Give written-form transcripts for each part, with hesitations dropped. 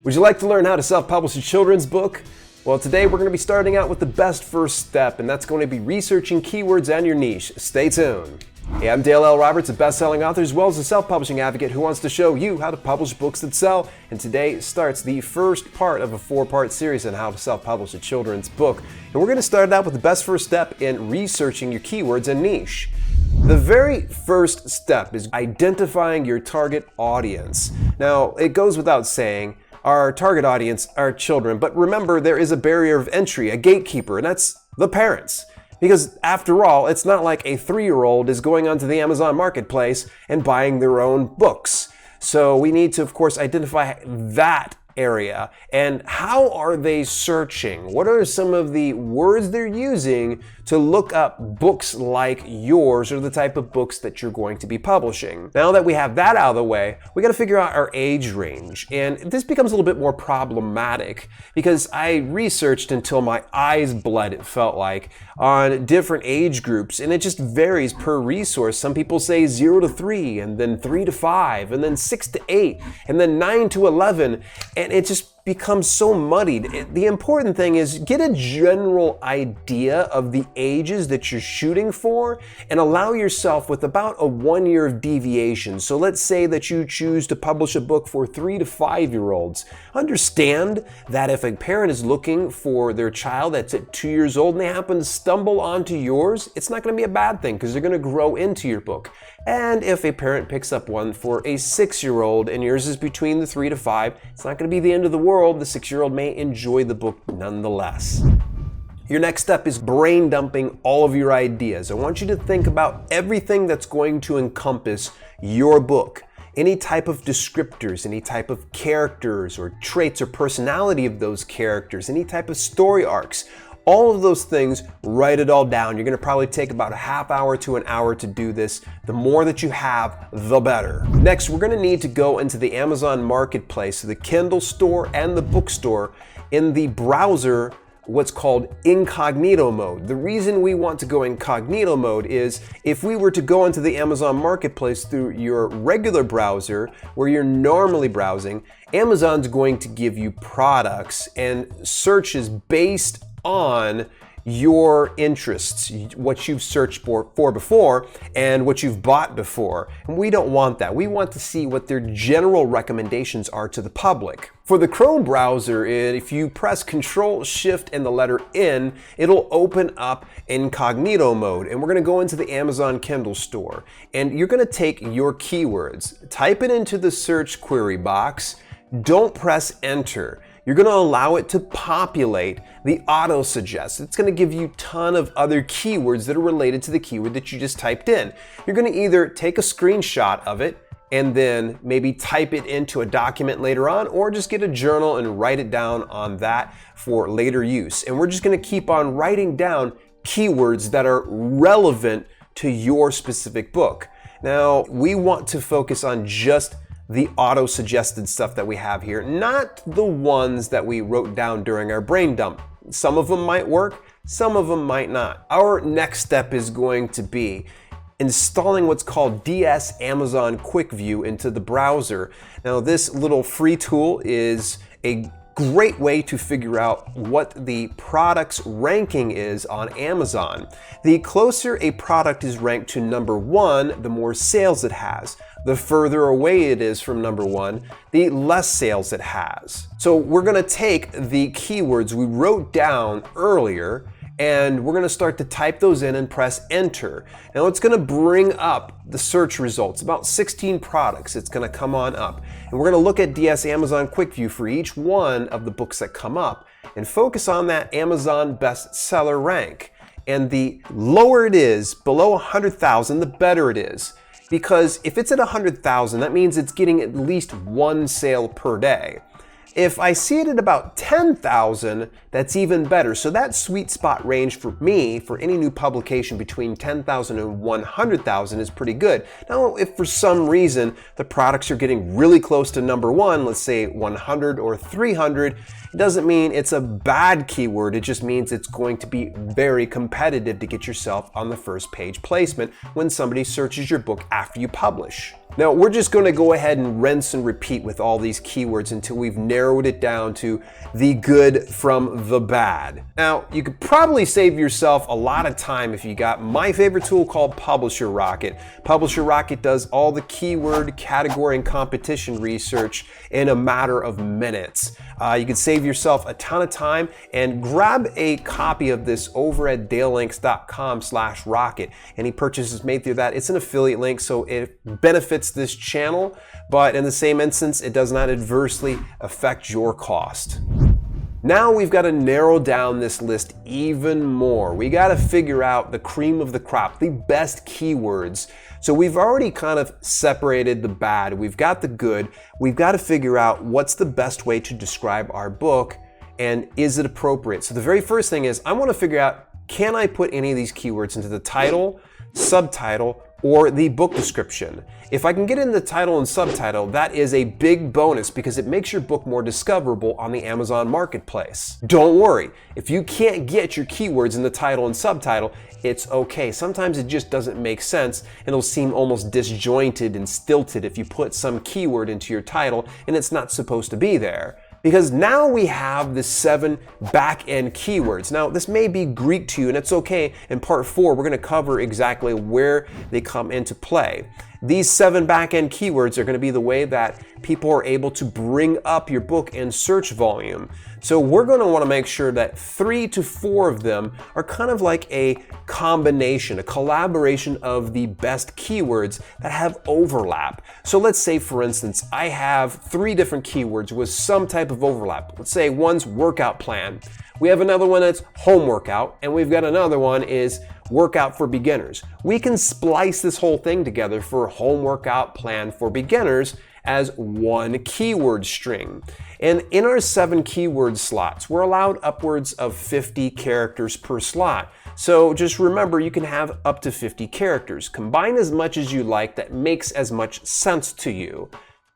Would you like to learn how to self-publish a children's book? Well, today we're going to be starting out with the best first step, and that's going to be researching keywords and your niche. Stay tuned. Hey, I'm Dale L. Roberts, a best-selling author as well as a self-publishing advocate who wants to show you how to publish books that sell. And today starts the first part of a 4-part series on how to self-publish a children's book. And we're going to start out with the best first step in researching your keywords and niche. The very first step is identifying your target audience. Now, it goes without saying, our target audience are children, but remember there is a barrier of entry, a gatekeeper, and that's the parents. Because after all, it's not like a 3-year-old is going onto the Amazon marketplace and buying their own books. So we need to, of course, identify that area. And how are they searching? What are some of the words they're using to look up books like yours or the type of books that you're going to be publishing? Now that we have that out of the way, we got to figure out our age range. And this becomes a little bit more problematic because I researched until my eyes bled, it felt like, on different age groups, and it just varies per resource. Some people say 0 to 3, and then 3 to 5, and then 6 to 8, and then 9 to 11, and it just becomes so muddied. The important thing is get a general idea of the ages that you're shooting for and allow yourself with about a 1 year of deviation. So let's say that you choose to publish a book for 3 to 5-year-olds. Understand that if a parent is looking for their child that's at 2 years old and they happen to stumble onto yours, it's not going to be a bad thing because they're going to grow into your book. And if a parent picks up one for a 6-year-old and yours is between the 3 to 5, it's not going to be the end of the world. The 6-year-old may enjoy the book nonetheless. Your next step is brain dumping all of your ideas. I want you to think about everything that's going to encompass your book. Any type of descriptors, any type of characters or traits or personality of those characters, any type of story arcs. All of those things, write it all down. You're going to probably take about a half hour to an hour to do this. The more that you have, the better. Next, we're going to need to go into the Amazon marketplace, the Kindle store and the bookstore in the browser, what's called incognito mode. The reason we want to go incognito mode is if we were to go into the Amazon marketplace through your regular browser where you're normally browsing, Amazon's going to give you products and searches based on your interests, what you've searched for before and what you've bought before. And we don't want that. We want to see what their general recommendations are to the public. For the Chrome browser, if you press Control, Shift, and the letter N, it'll open up incognito mode. And we're going to go into the Amazon Kindle store. And you're going to take your keywords, type it into the search query box, don't press Enter. You're going to allow it to populate the auto suggest. It's going to give you a ton of other keywords that are related to the keyword that you just typed in. You're going to either take a screenshot of it and then maybe type it into a document later on, or just get a journal and write it down on that for later use. And we're just going to keep on writing down keywords that are relevant to your specific book. Now, we want to focus on just the auto-suggested stuff that we have here, not the ones that we wrote down during our brain dump. Some of them might work, some of them might not. Our next step is going to be installing what's called DS Amazon Quick View into the browser. Now, this little free tool is a great way to figure out what the product's ranking is on Amazon. The closer a product is ranked to number 1, the more sales it has. The further away it is from number 1, the less sales it has. So we're going to take the keywords we wrote down earlier and we're going to start to type those in and press Enter. Now it's going to bring up the search results, about 16 products. It's going to come on up. And we're going to look at DS Amazon Quick View for each one of the books that come up and focus on that Amazon bestseller rank. And the lower it is, below 100,000, the better it is. Because if it's at 100,000, that means it's getting at least one sale per day. If I see it at about 10,000, that's even better. So that sweet spot range for me, for any new publication between 10,000 and 100,000 is pretty good. Now, if for some reason the products are getting really close to number 1, let's say 100 or 300, it doesn't mean it's a bad keyword. It just means it's going to be very competitive to get yourself on the first page placement when somebody searches your book after you publish. Now, we're just going to go ahead and rinse and repeat with all these keywords until we've narrowed it down to the good from the bad. Now, you could probably save yourself a lot of time if you got my favorite tool called Publisher Rocket. Publisher Rocket does all the keyword, category, and competition research in a matter of minutes. You can save yourself a ton of time, and grab a copy of this over at dalelinks.com/rocket. Any purchases made through that, it's an affiliate link, so it benefits this channel, but in the same instance, it does not adversely affect your cost. Now we've got to narrow down this list even more. We got to figure out the cream of the crop, the best keywords. So we've already kind of separated the bad, we've got the good. We've got to figure out what's the best way to describe our book, and is it appropriate? So the very first thing is I want to figure out, can I put any of these keywords into the title, subtitle, or the book description? If I can get in the title and subtitle, that is a big bonus because it makes your book more discoverable on the Amazon marketplace. Don't worry, if you can't get your keywords in the title and subtitle, it's okay. Sometimes it just doesn't make sense and it'll seem almost disjointed and stilted if you put some keyword into your title and it's not supposed to be there. Because now we have the 7 back-end keywords. Now, this may be Greek to you, and it's okay. In part 4, we're going to cover exactly where they come into play. These 7 back-end keywords are going to be the way that people are able to bring up your book in search volume. So we're going to want to make sure that 3 to 4 of them are kind of like a combination, a collaboration of the best keywords that have overlap. So let's say, for instance, I have 3 different keywords with some type of overlap. Let's say one's workout plan. We have another one that's home workout, and we've got another one is workout for beginners. We can splice this whole thing together for home workout plan for beginners as one keyword string. And in our 7 keyword slots, we're allowed upwards of 50 characters per slot. So just remember, you can have up to 50 characters. Combine as much as you like that makes as much sense to you.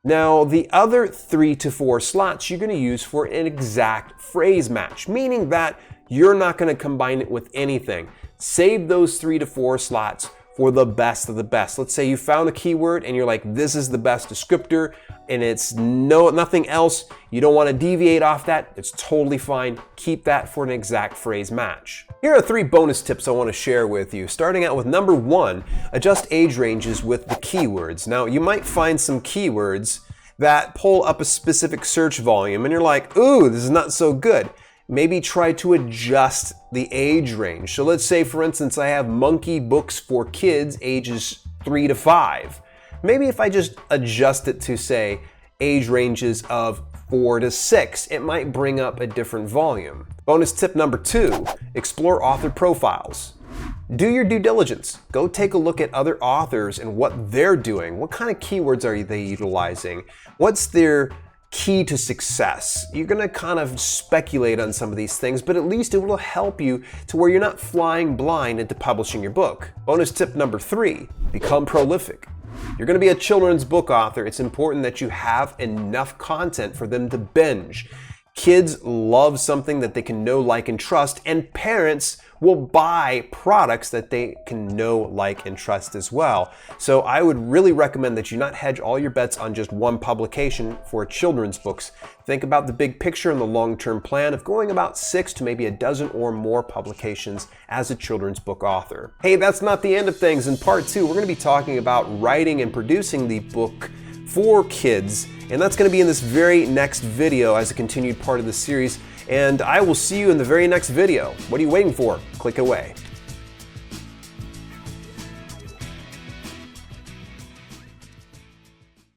Now, the other 3 to 4 slots you're going to use for an exact phrase match, meaning that you're not going to combine it with anything. Save those 3 to 4 slots for the best of the best. Let's say you found a keyword and you're like, this is the best descriptor, and it's nothing else. You don't want to deviate off that. It's totally fine. Keep that for an exact phrase match. Here are 3 bonus tips I want to share with you. Starting out with number 1, adjust age ranges with the keywords. Now, you might find some keywords that pull up a specific search volume and you're like, ooh, this is not so good. Maybe try to adjust the age range. So let's say, for instance, I have monkey books for kids ages 3 to 5. Maybe if I just adjust it to, say, age ranges of 4 to 6, it might bring up a different volume. Bonus tip number 2, explore author profiles. Do your due diligence. Go take a look at other authors and what they're doing. What kind of keywords are they utilizing? What's their key to success? You're going to kind of speculate on some of these things, but at least it will help you to where you're not flying blind into publishing your book. Bonus tip number 3, become prolific. You're going to be a children's book author. It's important that you have enough content for them to binge. Kids love something that they can know, like, and trust, and parents will buy products that they can know, like, and trust as well. So I would really recommend that you not hedge all your bets on just one publication for children's books. Think about the big picture and the long-term plan of going about 6 to maybe a dozen or more publications as a children's book author. Hey, that's not the end of things. In part 2, we're going to be talking about writing and producing the book for kids, and that's going to be in this very next video as a continued part of the series, and I will see you in the very next video. What are you waiting for? Click away.